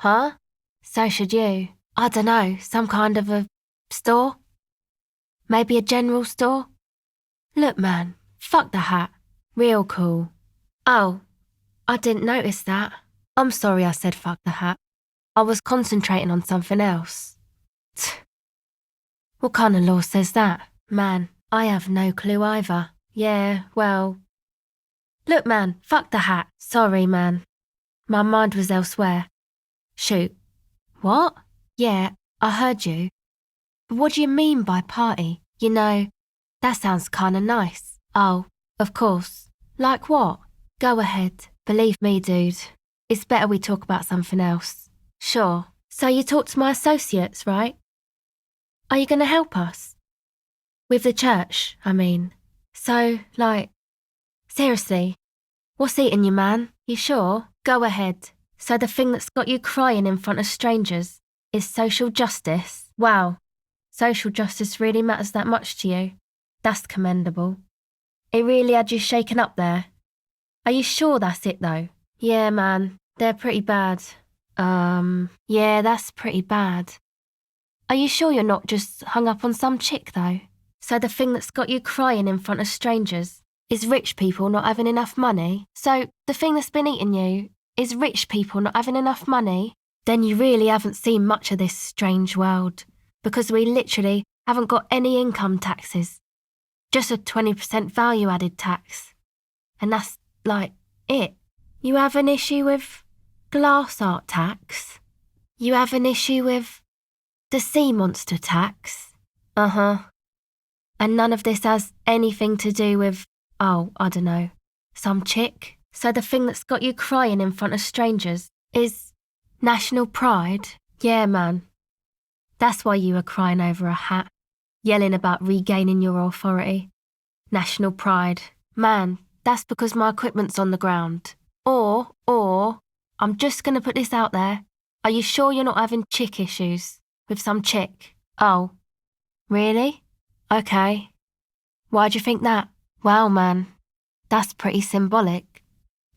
Huh? So should you. I dunno, some kind of a store? Maybe a general store? Look, man, fuck the hat. Real cool. Oh, I didn't notice that. I'm sorry I said fuck the hat. I was concentrating on something else. What kind of law says that? Man, I have no clue either. Yeah, well... Look, man, fuck the hat. Sorry, man. My mind was elsewhere. Shoot. What? Yeah, I heard you. What do you mean by party? You know, that sounds kinda nice. Oh, of course. Like what? Go ahead. Believe me, dude. It's better we talk about something else. Sure. So you talked to my associates, right? Are you gonna help us? With the church, I mean. So, like... Seriously, what's eating you, man? You sure? Go ahead. So the thing that's got you crying in front of strangers is social justice? Wow. Social justice really matters that much to you? That's commendable. It really had you shaken up there. Are you sure that's it, though? Yeah, man. They're pretty bad. Yeah, that's pretty bad. Are you sure you're not just hung up on some chick, though? So the thing that's got you crying in front of strangers is rich people not having enough money? So the thing that's been eating you is rich people not having enough money? Then you really haven't seen much of this strange world, because we literally haven't got any income taxes. Just a 20% value-added tax. And that's, like, it. You have an issue with glass art tax? You have an issue with the sea monster tax? Uh-huh. And none of this has anything to do with, oh, I don't know, some chick? So the thing that's got you crying in front of strangers is national pride? Yeah, man. That's why you were crying over a hat, yelling about regaining your authority. National pride. Man, that's because my equipment's on the ground. Or, I'm just gonna put this out there. Are you sure you're not having chick issues with some chick? Oh, really? Okay. Why'd you think that? Well, man, that's pretty symbolic,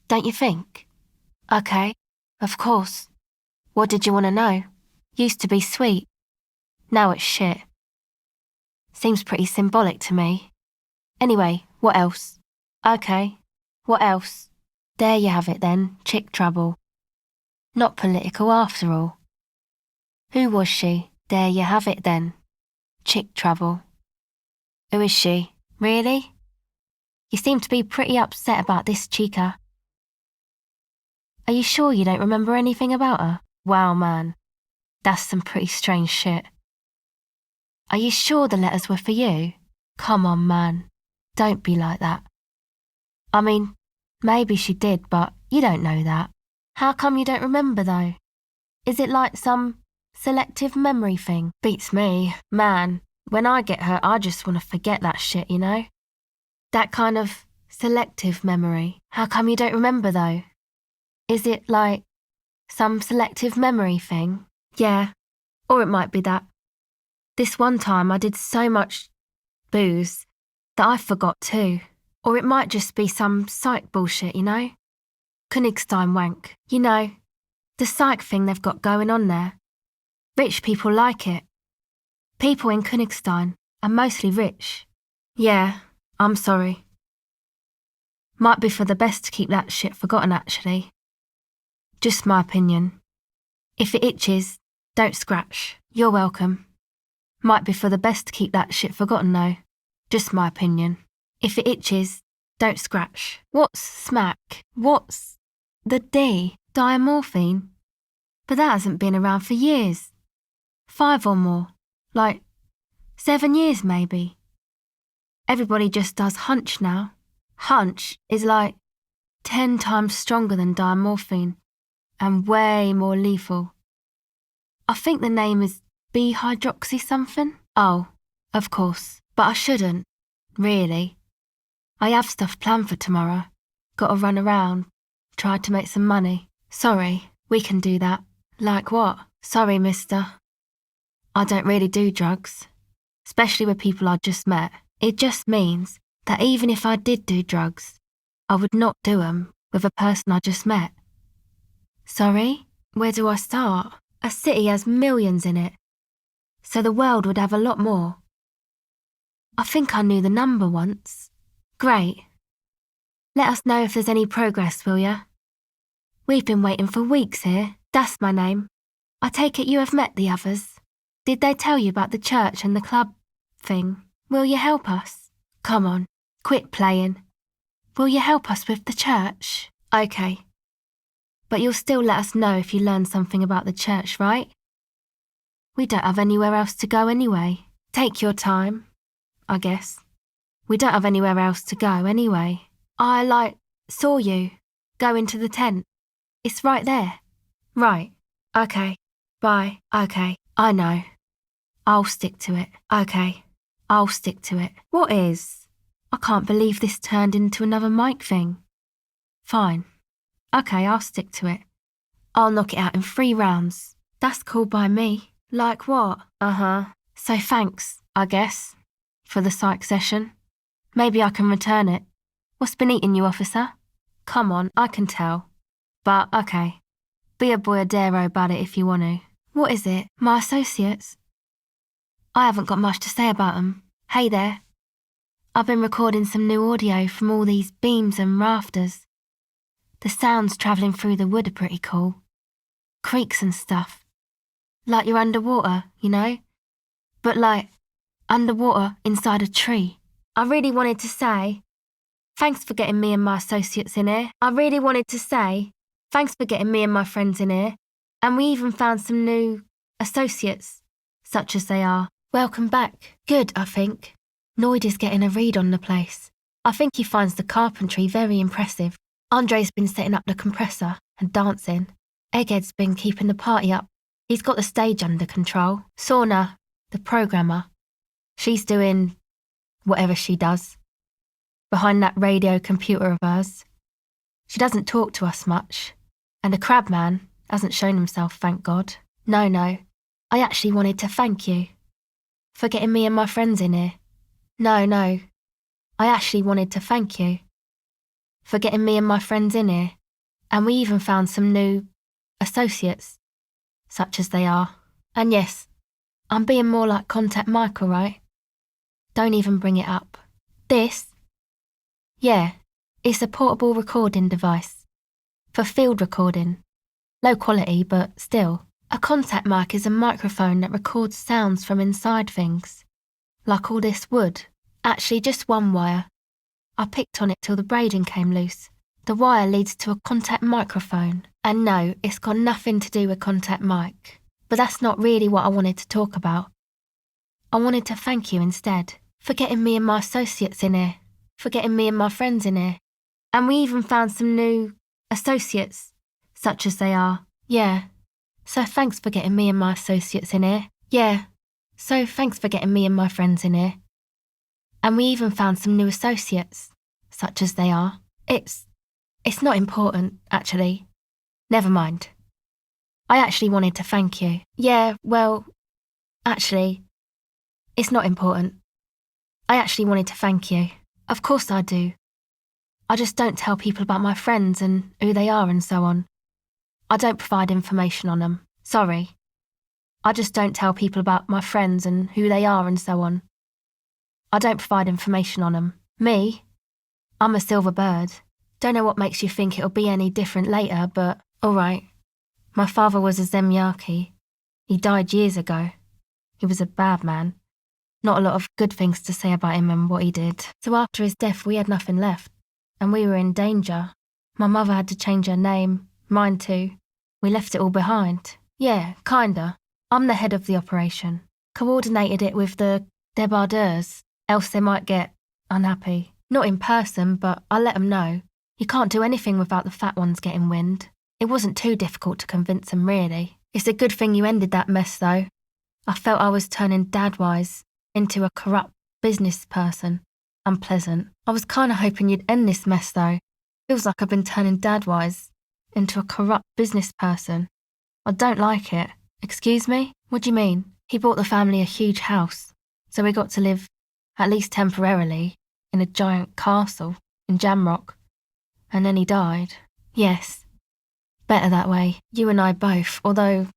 don't you think? Okay, of course. What did you want to know? Used to be sweet. Now it's shit. Seems pretty symbolic to me. Anyway, what else? Okay, what else? There you have it then, chick trouble. Not political after all. Who was she? There you have it then. Chick trouble. Who is she? Really? You seem to be pretty upset about this chica. Are you sure you don't remember anything about her? Wow, man. That's some pretty strange shit. Are you sure the letters were for you? Come on, man. Don't be like that. I mean, maybe she did, but you don't know that. How come you don't remember, though? Is it like some selective memory thing? Beats me. Man, when I get hurt, I just want to forget that shit, you know? That kind of selective memory. How come you don't remember, though? Is it like some selective memory thing? Yeah, or it might be that. This one time I did so much booze that I forgot too. Or it might just be some psych bullshit, you know? Königstein wank. You know, the psych thing they've got going on there. Rich people like it. People in Königstein are mostly rich. Yeah, I'm sorry. Might be for the best to keep that shit forgotten, actually. Just my opinion. If it itches, don't scratch. You're welcome. Might be for the best to keep that shit forgotten, though. Just my opinion. If it itches, don't scratch. What's smack? What's the D? Diamorphine? But that hasn't been around for years. 5 or more. Like 7 years, maybe. Everybody just does hunch now. Hunch is like 10 times stronger than diamorphine and way more lethal. I think the name is B-hydroxy something. Oh, of course. But I shouldn't, really. I have stuff planned for tomorrow. Gotta run around, try to make some money. Sorry, we can do that. Like what? Sorry, mister. I don't really do drugs, especially with people I just met. It just means that even if I did do drugs, I would not do 'em with a person I just met. Sorry? Where do I start? A city has millions in it, so the world would have a lot more. I think I knew the number once. Great. Let us know if there's any progress, will ya? We've been waiting for weeks here. That's my name. I take it you have met the others. Did they tell you about the church and the club thing? Will you help us? Come on, quit playing. Will you help us with the church? Okay. But you'll still let us know if you learn something about the church, right? We don't have anywhere else to go anyway. Take your time, I guess. We don't have anywhere else to go anyway. I saw you go into the tent. It's right there. Right. Okay. Bye. Okay. I know. I'll stick to it. Okay. I'll stick to it. What is? I can't believe this turned into another mic thing. Fine. Okay, I'll stick to it. I'll knock it out in 3 rounds. That's cool by me. Like what? So thanks, I guess, for the psych session. Maybe I can return it. What's been eating you, officer? Come on, I can tell. But, okay. Be a boyadero about it if you want to. What is it? My associates? I haven't got much to say about them. Hey there. I've been recording some new audio from all these beams and rafters. The sounds travelling through the wood are pretty cool. Creaks and stuff. Like you're underwater, you know? But underwater inside a tree. I really wanted to say, thanks for getting me and my associates in here. I really wanted to say, thanks for getting me and my friends in here. And we even found some new associates, such as they are. Welcome back. Good, I think. Noid is getting a read on the place. I think he finds the carpentry very impressive. Andre's been setting up the compressor and dancing. Egghead's been keeping the party up. He's got the stage under control. Sauna, the programmer, she's doing whatever she does. Behind that radio computer of hers. She doesn't talk to us much. And the crab man hasn't shown himself, thank God. No. I actually wanted to thank you for getting me and my friends in here. No. I actually wanted to thank you for getting me and my friends in here. And we even found some new associates, such as they are. And yes, I'm being more like Contact Mike, alright? Don't even bring it up. This? Yeah, it's a portable recording device. For field recording. Low quality, but still. A contact mic is a microphone that records sounds from inside things. Like all this wood. Actually, just one wire. I picked on it till the braiding came loose. The wire leads to a contact microphone. And no, it's got nothing to do with Contact Mike. But that's not really what I wanted to talk about. I wanted to thank you instead for getting me and my associates in here. For getting me and my friends in here. And we even found some new associates, such as they are. Yeah. So thanks for getting me and my associates in here. Yeah. So thanks for getting me and my friends in here. And we even found some new associates, such as they are. It's not important, actually. Never mind. I actually wanted to thank you. Yeah, well, actually, it's not important. I actually wanted to thank you. Of course I do. I just don't tell people about my friends and who they are and so on. I don't provide information on them. Sorry. I just don't tell people about my friends and who they are and so on. I don't provide information on them. Me? I'm a silver bird. Don't know what makes you think it'll be any different later, but alright. My father was a Zemyaki. He died years ago. He was a bad man. Not a lot of good things to say about him and what he did. So after his death, we had nothing left. And we were in danger. My mother had to change her name. Mine too. We left it all behind. Yeah, kinda. I'm the head of the operation. Coordinated it with the débardeurs, else they might get unhappy. Not in person, but I let them know. You can't do anything without the fat ones getting wind. It wasn't too difficult to convince them, really. It's a good thing you ended that mess, though. I felt I was turning dad-wise into a corrupt business person. Unpleasant. I was kinda hoping you'd end this mess, though. Feels like I've been turning dad-wise into a corrupt business person. I don't like it. Excuse me? What do you mean? He bought the family a huge house, so we got to live, at least temporarily, in a giant castle in Jamrock. And then he died. Yes. Better that way, you and I both, although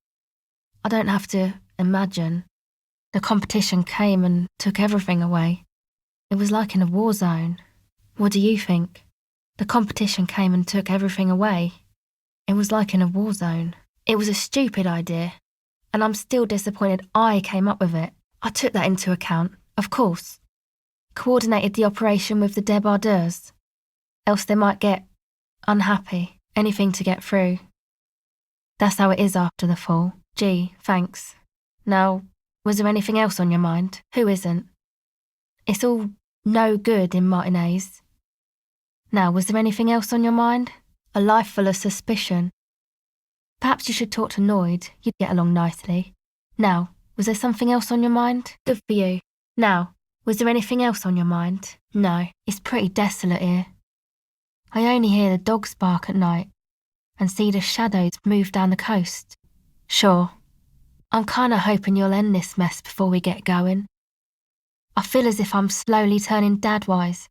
I don't have to imagine. The competition came and took everything away. It was like in a war zone. What do you think? The competition came and took everything away. It was like in a war zone. It was a stupid idea, and I'm still disappointed I came up with it. I took that into account, of course. Coordinated the operation with the débardeurs. Else they might get unhappy. Anything to get through. That's how it is after the fall. Gee, thanks. Now, was there anything else on your mind? Who isn't? It's all no good in matinees. Now, was there anything else on your mind? A life full of suspicion. Perhaps you should talk to Noid. You'd get along nicely. Now, was there something else on your mind? Good for you. Now, was there anything else on your mind? No, it's pretty desolate here. I only hear the dogs bark at night and see the shadows move down the coast. Sure, I'm kinda hoping you'll end this mess before we get going. I feel as if I'm slowly turning dad-wise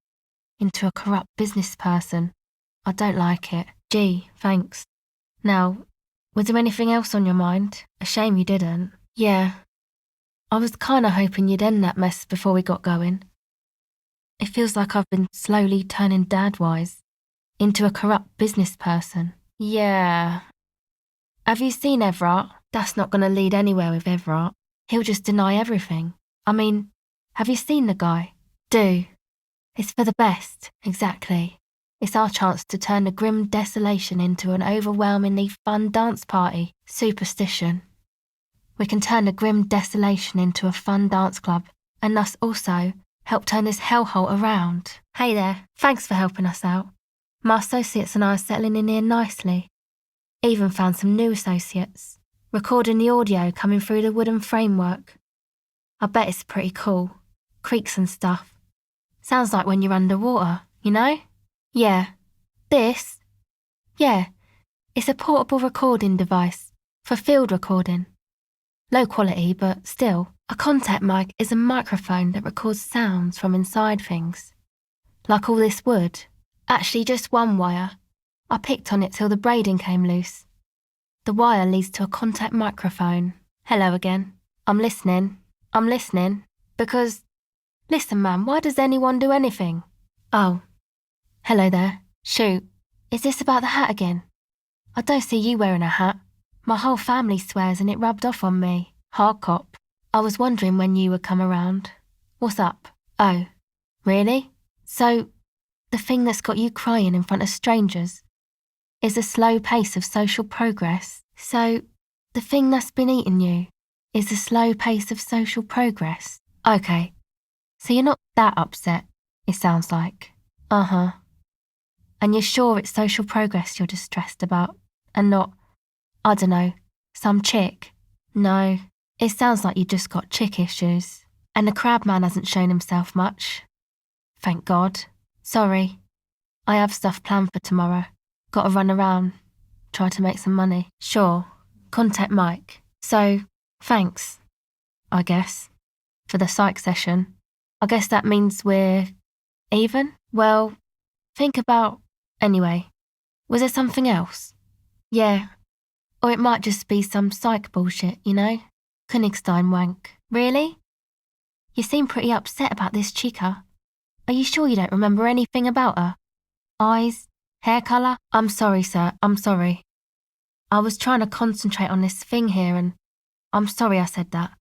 into a corrupt business person. I don't like it. Gee, thanks. Now, was there anything else on your mind? A shame you didn't. Yeah, I was kinda hoping you'd end that mess before we got going. It feels like I've been slowly turning dad-wise into a corrupt business person. Yeah. Have you seen Everett? That's not going to lead anywhere with Everett. He'll just deny everything. I mean, have you seen the guy? Do. It's for the best, exactly. It's our chance to turn the grim desolation into an overwhelmingly fun dance party. Superstition. We can turn the grim desolation into a fun dance club, and thus also help turn this hellhole around. Hey there, thanks for helping us out. My associates and I are settling in here nicely. Even found some new associates, recording the audio coming through the wooden framework. I bet it's pretty cool. Creaks and stuff. Sounds like when you're underwater, you know? Yeah. This? Yeah. It's a portable recording device for field recording. Low quality, but still. A contact mic is a microphone that records sounds from inside things. Like all this wood. Actually, just one wire. I picked on it till the braiding came loose. The wire leads to a contact microphone. Hello again. I'm listening. Because... Listen, man, why does anyone do anything? Oh. Hello there. Shoot. Is this about the hat again? I don't see you wearing a hat. My whole family swears and it rubbed off on me. Hard cop. I was wondering when you would come around. What's up? Oh. Really? So... The thing that's got you crying in front of strangers is the slow pace of social progress. So, the thing that's been eating you is the slow pace of social progress. Okay, so you're not that upset, it sounds like. Uh-huh. And you're sure it's social progress you're distressed about, and not, I don't know, some chick? No, it sounds like you just got chick issues. And the crab man hasn't shown himself much. Thank God. Sorry, I have stuff planned for tomorrow. Gotta run around, try to make some money. Sure, contact Mike. So, thanks, I guess, for the psych session. I guess that means we're even? Well, think about... Anyway, was there something else? Yeah, or it might just be some psych bullshit, you know? Königstein wank. Really? You seem pretty upset about this chica. Are you sure you don't remember anything about her? Eyes? Hair colour? I'm sorry, sir, I'm sorry. I was trying to concentrate on this thing here and I'm sorry I said that.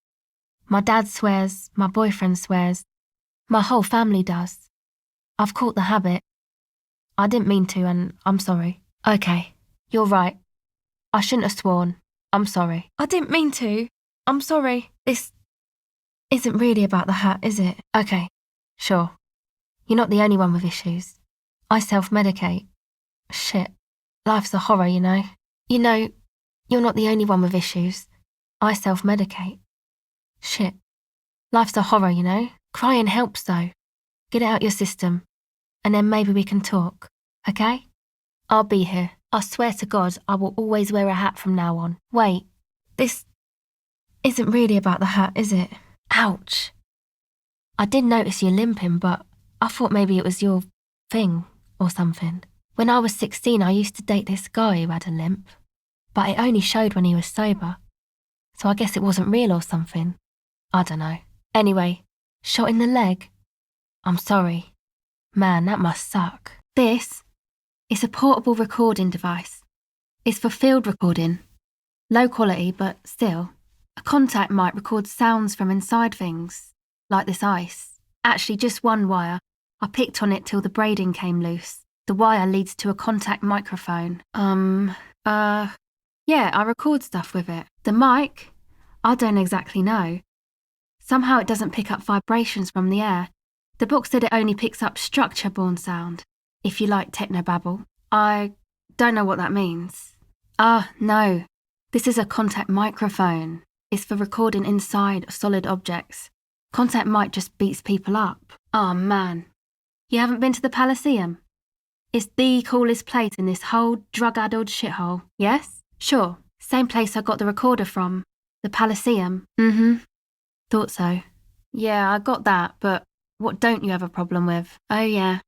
My dad swears, my boyfriend swears, my whole family does. I've caught the habit. I didn't mean to and I'm sorry. Okay, you're right. I shouldn't have sworn. I'm sorry. I didn't mean to. I'm sorry. This isn't really about the hat, is it? Okay, sure. You're not the only one with issues. I self-medicate. Shit. Life's a horror, you know. You know, you're not the only one with issues. I self-medicate. Shit. Life's a horror, you know. Crying helps, though. Get it out your system. And then maybe we can talk. Okay? I'll be here. I swear to God, I will always wear a hat from now on. Wait. This isn't really about the hat, is it? Ouch. I did notice you limping, but I thought maybe it was your thing or something. When I was 16, I used to date this guy who had a limp. but it only showed when he was sober. So I guess it wasn't real or something. I don't know. Anyway, shot in the leg? I'm sorry. Man, that must suck. This is a portable recording device. It's for field recording. Low quality, but still. A contact mic records sounds from inside things, like this ice. Actually, just one wire. I picked on it till the braiding came loose. The wire leads to a contact microphone. Yeah, I record stuff with it. The mic? I don't exactly know. Somehow it doesn't pick up vibrations from the air. The book said it only picks up structure-borne sound, if you like technobabble. I don't know what that means. No. This is a contact microphone. It's for recording inside solid objects. Contact mic just beats people up. Oh, man. You haven't been to the Elysium? It's the coolest place in this whole drug-addled shithole. Yes? Sure. Same place I got the recorder from. The Elysium. Thought so. Yeah, I got that, but what don't you have a problem with? Oh, yeah.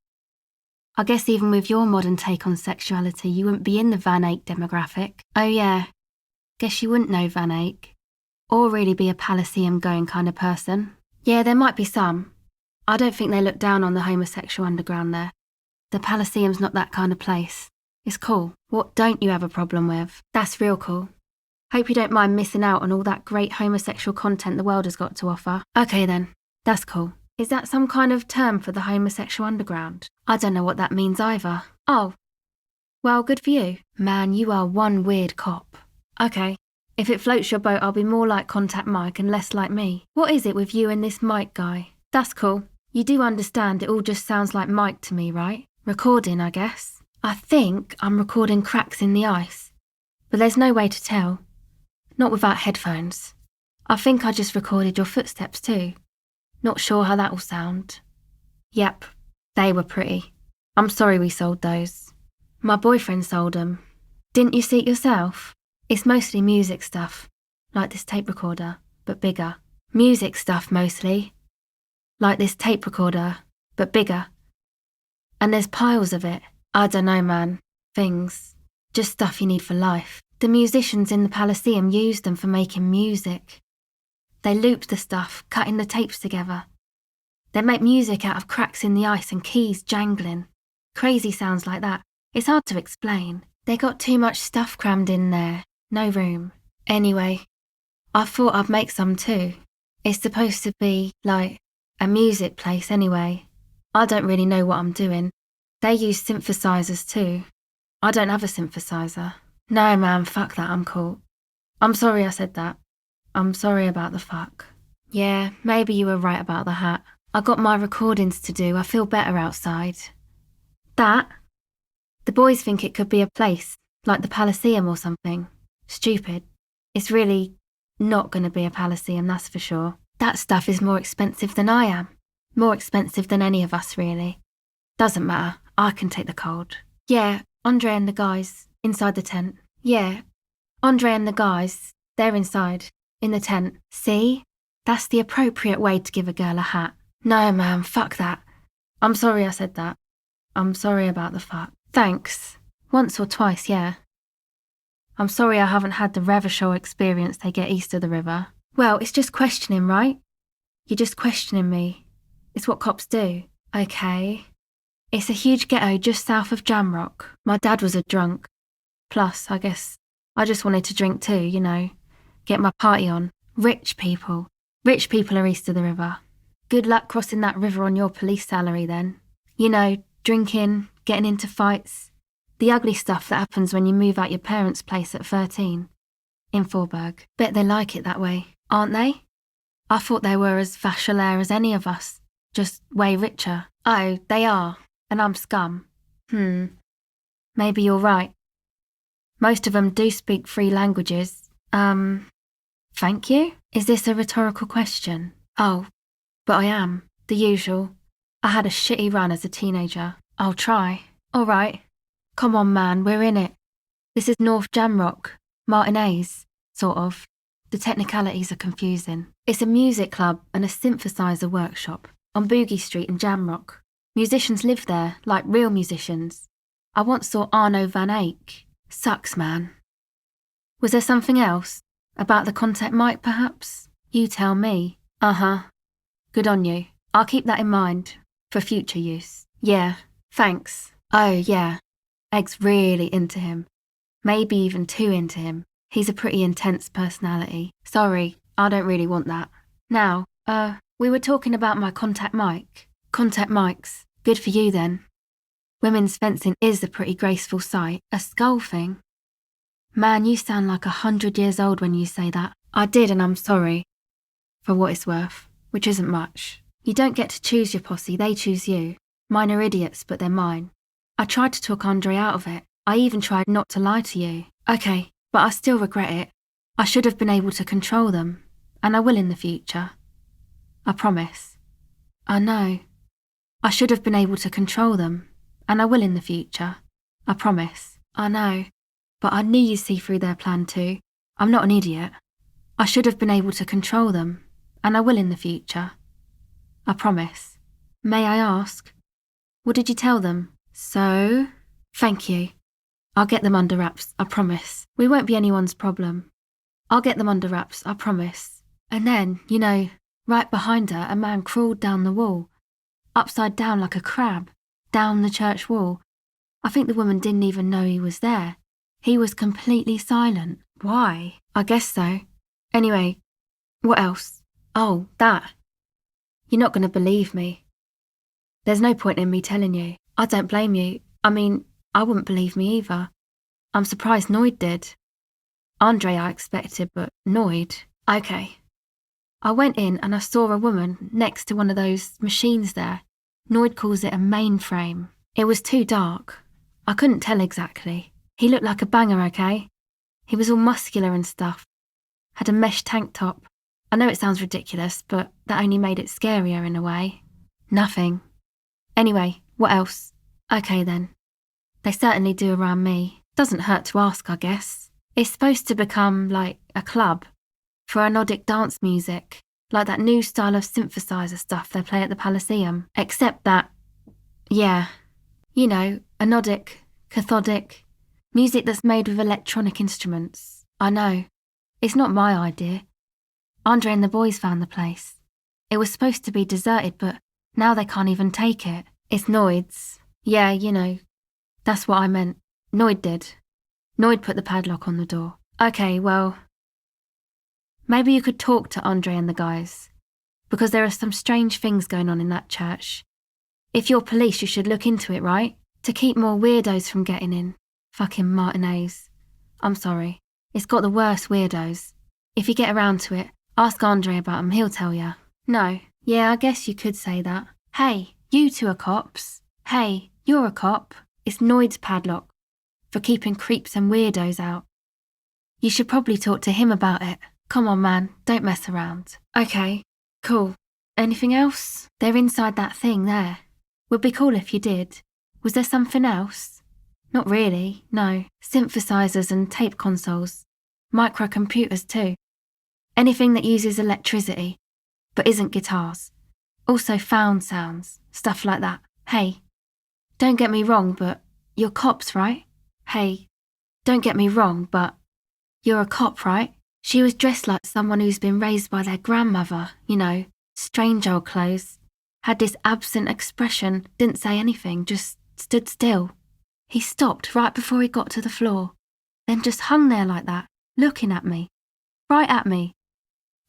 I guess even with your modern take on sexuality, you wouldn't be in the Van Eyck demographic. Oh, yeah. Guess you wouldn't know Van Eyck. Or really be a Elysium-going kind of person. Yeah, there might be some. I don't think they look down on the homosexual underground there. The Elysium's not that kind of place. It's cool. What don't you have a problem with? That's real cool. Hope you don't mind missing out on all that great homosexual content the world has got to offer. Okay then, that's cool. Is that some kind of term for the homosexual underground? I don't know what that means either. Oh, well, good for you. Man, you are one weird cop. Okay, if it floats your boat, I'll be more like Contact Mike and less like me. What is it with you and this Mike guy? That's cool. You do understand it all just sounds like Mike to me, right? Recording, I guess. I think I'm recording cracks in the ice, but there's no way to tell. Not without headphones. I think I just recorded your footsteps too. Not sure how that'll sound. Yep, they were pretty. I'm sorry we sold those. My boyfriend sold them. Didn't you see it yourself? It's mostly music stuff, like this tape recorder, but bigger. Music stuff mostly, like this tape recorder, but bigger. And there's piles of it. I don't know, man. Things. Just stuff you need for life. The musicians in the Elysium used them for making music. They looped the stuff, cutting the tapes together. They make music out of cracks in the ice and keys jangling. Crazy sounds like that. It's hard to explain. They got too much stuff crammed in there. No room. Anyway, I thought I'd make some too. It's supposed to be, like, a music place anyway. I don't really know what I'm doing. They use synthesizers too. I don't have a synthesizer. No, man, fuck that, I'm cool. I'm sorry I said that. I'm sorry about the fuck. Yeah, maybe you were right about the hat. I got my recordings to do, I feel better outside. That? The boys think it could be a place, like the Elysium or something. Stupid. It's really not going to be a Elysium, that's for sure. That stuff is more expensive than I am. More expensive than any of us, really. Doesn't matter, I can take the cold. Yeah, Andre and the guys, inside the tent. Yeah, Andre and the guys, they're inside, in the tent. See? That's the appropriate way to give a girl a hat. No, man, fuck that. I'm sorry I said that. I'm sorry about the fuck. Thanks. Once or twice, yeah. I'm sorry I haven't had the Revachol experience they get east of the river. Well, it's just questioning, right? You're just questioning me. It's what cops do. Okay. It's a huge ghetto just south of Jamrock. My dad was a drunk. Plus, I guess, I just wanted to drink too, you know. Get my party on. Rich people. Rich people are east of the river. Good luck crossing that river on your police salary then. You know, drinking, getting into fights. The ugly stuff that happens when you move out your parents' place at 13. In Forberg. Bet they like it that way, aren't they? I thought they were as vachelaire as any of us. Just way richer. Oh, they are. And I'm scum. Maybe you're right. Most of them do speak 3 languages. Thank you? Is this a rhetorical question? Oh, but I am. The usual. I had a shitty run as a teenager. I'll try. All right. Come on, man, we're in it. This is North Jamrock. Martinez, sort of. The technicalities are confusing. It's a music club and a synthesizer workshop on Boogie Street in Jamrock. Musicians live there, like real musicians. I once saw Arno van Eyck. Sucks, man. Was there something else? About the contact mic, perhaps? You tell me. Uh-huh. Good on you. I'll keep that in mind. For future use. Yeah, thanks. Oh, yeah. Egg's really into him. Maybe even too into him. He's a pretty intense personality. Sorry, I don't really want that. Now, we were talking about my contact mic. Contact mics. Good for you then. Women's fencing is a pretty graceful sight. A skull thing. Man, you sound like 100 years old when you say that. I did, and I'm sorry. For what it's worth, which isn't much. You don't get to choose your posse, they choose you. Mine are idiots, but they're mine. I tried to talk Andre out of it. I even tried not to lie to you. Okay, but I still regret it. I should have been able to control them, and I will in the future. I promise. I know. I should have been able to control them, and I will in the future. I promise. I know. But I knew you'd see through their plan too. I'm not an idiot. I should have been able to control them, and I will in the future. I promise. May I ask? What did you tell them? So? Thank you. I'll get them under wraps, I promise. We won't be anyone's problem. I'll get them under wraps, I promise. And then, you know, right behind her, a man crawled down the wall. Upside down like a crab. Down the church wall. I think the woman didn't even know he was there. He was completely silent. Why? I guess so. Anyway, what else? Oh, that. You're not going to believe me. There's no point in me telling you. I don't blame you. I mean, I wouldn't believe me either. I'm surprised Noid did. Andre I expected, but Noid? Okay. I went in and I saw a woman next to one of those machines there. Noid calls it a mainframe. It was too dark. I couldn't tell exactly. He looked like a banger, okay? He was all muscular and stuff. Had a mesh tank top. I know it sounds ridiculous, but that only made it scarier in a way. Nothing. Anyway, what else? Okay then. They certainly do around me. Doesn't hurt to ask, I guess. It's supposed to become like a club for anodic dance music, like that new style of synthesizer stuff they play at the Elysium. Except that, yeah, you know, anodic, cathodic, music that's made with electronic instruments. I know. It's not my idea. Andre and the boys found the place. It was supposed to be deserted, but now they can't even take it. It's Noid's. Yeah, you know. That's what I meant. Noid did. Noid put the padlock on the door. Okay, well, maybe you could talk to Andre and the guys, because there are some strange things going on in that church. If you're police, you should look into it, right? To keep more weirdos from getting in. Fucking Martinez. I'm sorry. It's got the worst weirdos. If you get around to it, ask Andre about them, he'll tell ya. No. Yeah, I guess you could say that. Hey, you two are cops. Hey, you're a cop. It's Noid's padlock. For keeping creeps and weirdos out. You should probably talk to him about it. Come on, man, don't mess around. Okay, cool. Anything else? They're inside that thing there. Would be cool if you did. Was there something else? Not really, no. Synthesizers and tape consoles. Microcomputers too. Anything that uses electricity, but isn't guitars. Also found sounds, stuff like that. Hey, don't get me wrong, but you're cops, right? Hey, don't get me wrong, but you're a cop, right? She was dressed like someone who's been raised by their grandmother, you know, strange old clothes. Had this absent expression, didn't say anything, just stood still. He stopped right before he got to the floor, then just hung there like that, looking at me. Right at me.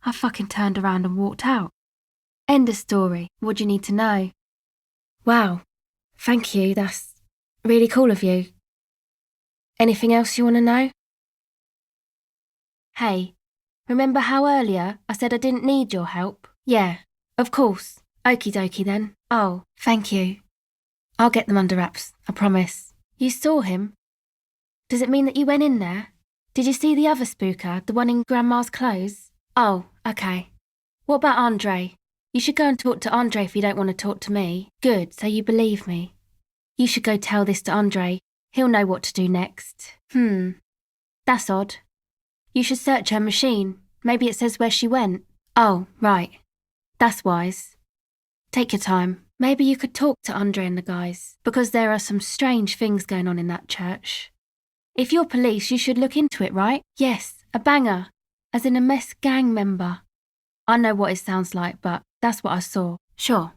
I fucking turned around and walked out. End of story. What do you need to know? Wow. Thank you, that's really cool of you. Anything else you want to know? Hey, remember how earlier I said I didn't need your help? Yeah, of course. Okie dokie then. Oh, thank you. I'll get them under wraps, I promise. You saw him? Does it mean that you went in there? Did you see the other spooker, the one in Grandma's clothes? Oh, okay. What about Andre? You should go and talk to Andre if you don't want to talk to me. Good, so you believe me. You should go tell this to Andre. He'll know what to do next. That's odd. You should search her machine. Maybe it says where she went. Oh, right. That's wise. Take your time. Maybe you could talk to Andre and the guys, because there are some strange things going on in that church. If you're police, you should look into it, right? Yes, a banger. As in a mess gang member. I know what it sounds like, but that's what I saw. Sure.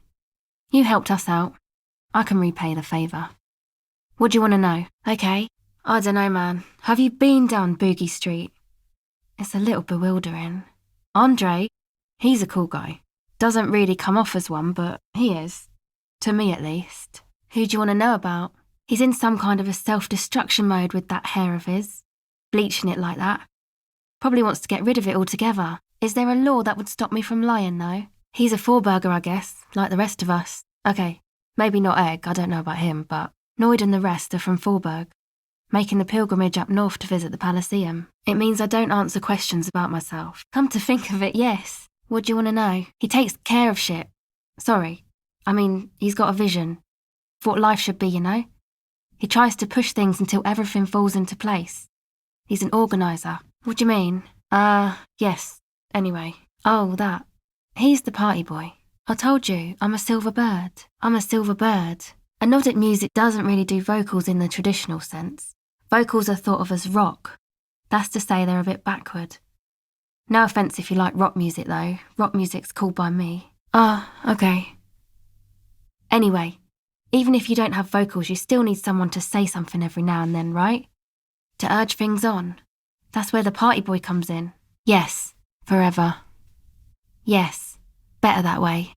You helped us out. I can repay the favour. What do you want to know? Okay. I don't know, man. Have you been down Boogie Street? It's a little bewildering. Andre, he's a cool guy. Doesn't really come off as one, but he is. To me, at least. Who do you want to know about? He's in some kind of a self-destruction mode with that hair of his. Bleaching it like that. Probably wants to get rid of it altogether. Is there a law that would stop me from lying, though? He's a four-burger, I guess, like the rest of us. Okay, maybe not Egg, I don't know about him, but Noid and the rest are from Forburg, making the pilgrimage up north to visit the Elysium. It means I don't answer questions about myself. Come to think of it, yes. What do you want to know? He takes care of shit. Sorry. I mean, he's got a vision. For what life should be, you know? He tries to push things until everything falls into place. He's an organiser. What do you mean? Yes. Anyway. Oh, that. He's the party boy. I told you, I'm a silver bird. I'm a silver bird. And Nordic music doesn't really do vocals in the traditional sense. Vocals are thought of as rock. That's to say they're a bit backward. No offence if you like rock music though. Rock music's cool by me. Okay. Anyway, even if you don't have vocals, you still need someone to say something every now and then, right? To urge things on. That's where the party boy comes in. Yes, forever. Yes, better that way.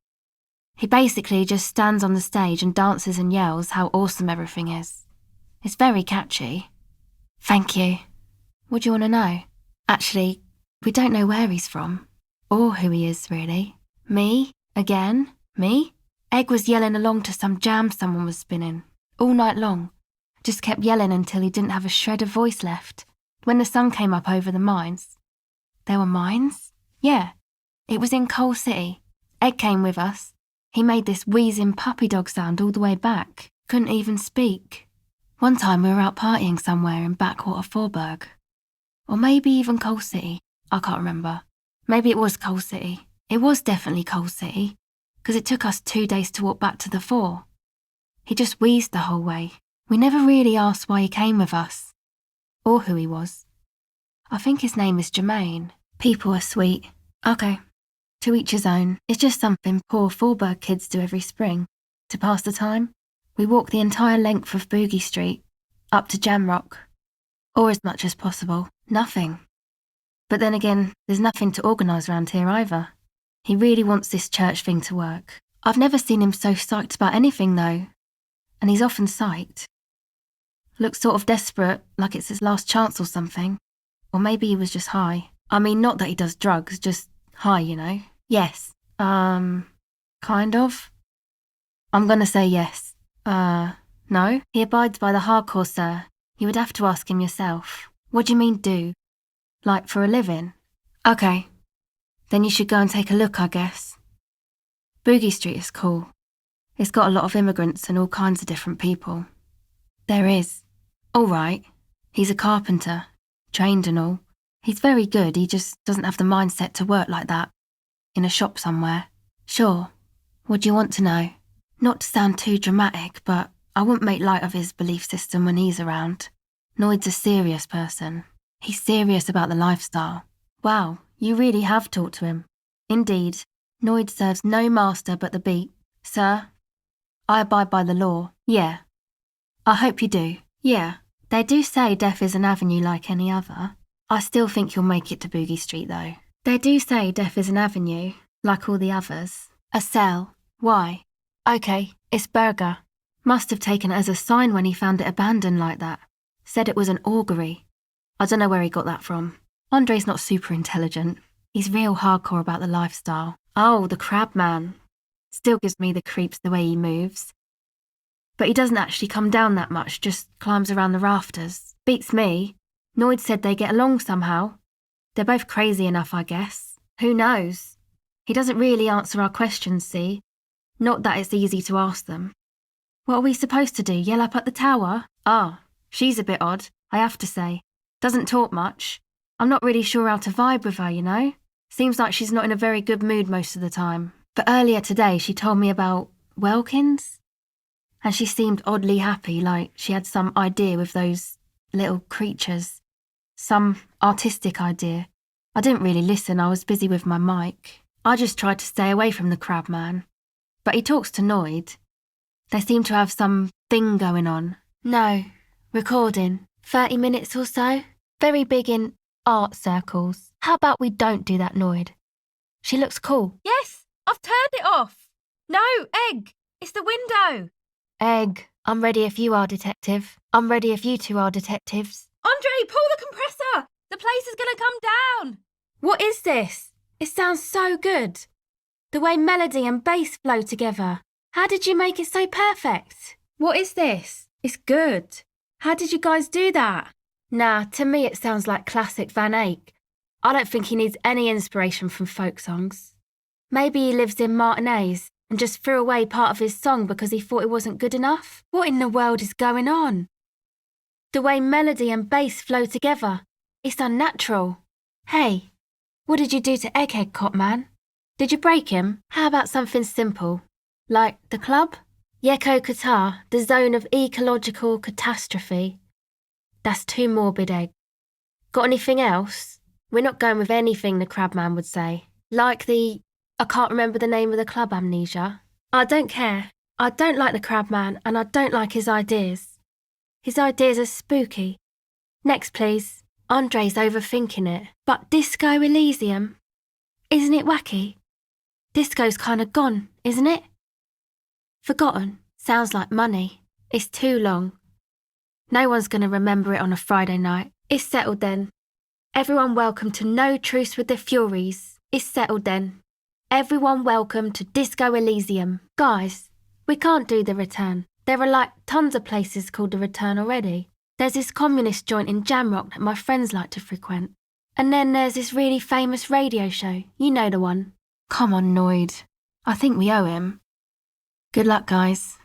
He basically just stands on the stage and dances and yells how awesome everything is. It's very catchy. Thank you. What do you want to know? Actually, we don't know where he's from. Or who he is, really. Me? Again? Me? Egg was yelling along to some jam someone was spinning. All night long. Just kept yelling until he didn't have a shred of voice left. When the sun came up over the mines. There were mines? Yeah. It was in Coal City. Egg came with us. He made this wheezing puppy dog sound all the way back. Couldn't even speak. One time we were out partying somewhere in backwater Forburg. Or maybe even Coal City. I can't remember. Maybe it was Coal City. It was definitely Coal City, because it took us 2 days to walk back to the fort. He just wheezed the whole way. We never really asked why he came with us. Or who he was. I think his name is Jermaine. People are sweet. Okay. To each his own. It's just something poor Forburg kids do every spring. To pass the time, we walk the entire length of Boogie Street, up to Jamrock. Or as much as possible. Nothing. But then again, there's nothing to organise around here either. He really wants this church thing to work. I've never seen him so psyched about anything though. And he's often psyched. Looks sort of desperate, like it's his last chance or something. Or maybe he was just high. I mean, not that he does drugs, just high, you know? Yes. Kind of? I'm gonna say yes. No? He abides by the hardcore, sir. You would have to ask him yourself. What do you mean do? Like for a living? Okay. Then you should go and take a look, I guess. Boogie Street is cool. It's got a lot of immigrants and all kinds of different people. There is. All right. He's a carpenter. Trained and all. He's very good, he just doesn't have the mindset to work like that. In a shop somewhere. Sure. What do you want to know? Not to sound too dramatic, but I wouldn't make light of his belief system when he's around. Noid's a serious person. He's serious about the lifestyle. Wow, you really have talked to him. Indeed. Noid serves no master but the beat. Sir, I abide by the law. Yeah. I hope you do. Yeah. They do say death is an avenue like any other. I still think you'll make it to Boogie Street, though. They do say death is an avenue, like all the others. Acele. Why? Okay, it's Berger. Must have taken it as a sign when he found it abandoned like that. Said it was an augury. I don't know where he got that from. Andre's not super intelligent. He's real hardcore about the lifestyle. Oh, the crab man. Still gives me the creeps the way he moves. But he doesn't actually come down that much, just climbs around the rafters. Beats me. Noid said they get along somehow. They're both crazy enough, I guess. Who knows? He doesn't really answer our questions, see? Not that it's easy to ask them. What are we supposed to do, yell up at the tower? Ah, she's a bit odd, I have to say. Doesn't talk much. I'm not really sure how to vibe with her, you know? Seems like she's not in a very good mood most of the time. But earlier today she told me about Welkins? And she seemed oddly happy, like she had some idea with those little creatures. Some artistic idea. I didn't really listen, I was busy with my mic. I just tried to stay away from the crab man. But he talks to Noid. They seem to have some thing going on. No, recording. 30 minutes or so. Very big in art circles. How about we don't do that, Noid? She looks cool. Yes, I've turned it off. No, Egg, it's the window. Egg, I'm ready if you are, detective. I'm ready if you two are detectives. Andre, pull the compressor. The place is going to come down. What is this? It sounds so good. The way melody and bass flow together. How did you make it so perfect? What is this? It's good. How did you guys do that? Nah, to me it sounds like classic Van Eyck. I don't think he needs any inspiration from folk songs. Maybe he lives in Martinez and just threw away part of his song because he thought it wasn't good enough. What in the world is going on? The way melody and bass flow together. It's unnatural. Hey, what did you do to Egghead Cop Man? Did you break him? How about something simple? Like the club? Yeko Qatar, the zone of ecological catastrophe. That's too morbid, Egg. Got anything else? We're not going with anything the Crabman would say. Like I can't remember the name of the club, amnesia. I don't care. I don't like the Crabman and I don't like his ideas. His ideas are spooky. Next, please. Andre's overthinking it. But Disco Elysium? Isn't it wacky? Disco's kind of gone, isn't it? Forgotten. Sounds like money. It's too long. No one's going to remember it on a Friday night. It's settled then. Everyone welcome to No Truce with the Furies. It's settled then. Everyone welcome to Disco Elysium. Guys, we can't do The Return. There are like tons of places called The Return already. There's this communist joint in Jamrock that my friends like to frequent. And then there's this really famous radio show. You know the one. Come on, Noid. I think we owe him. Good luck, guys.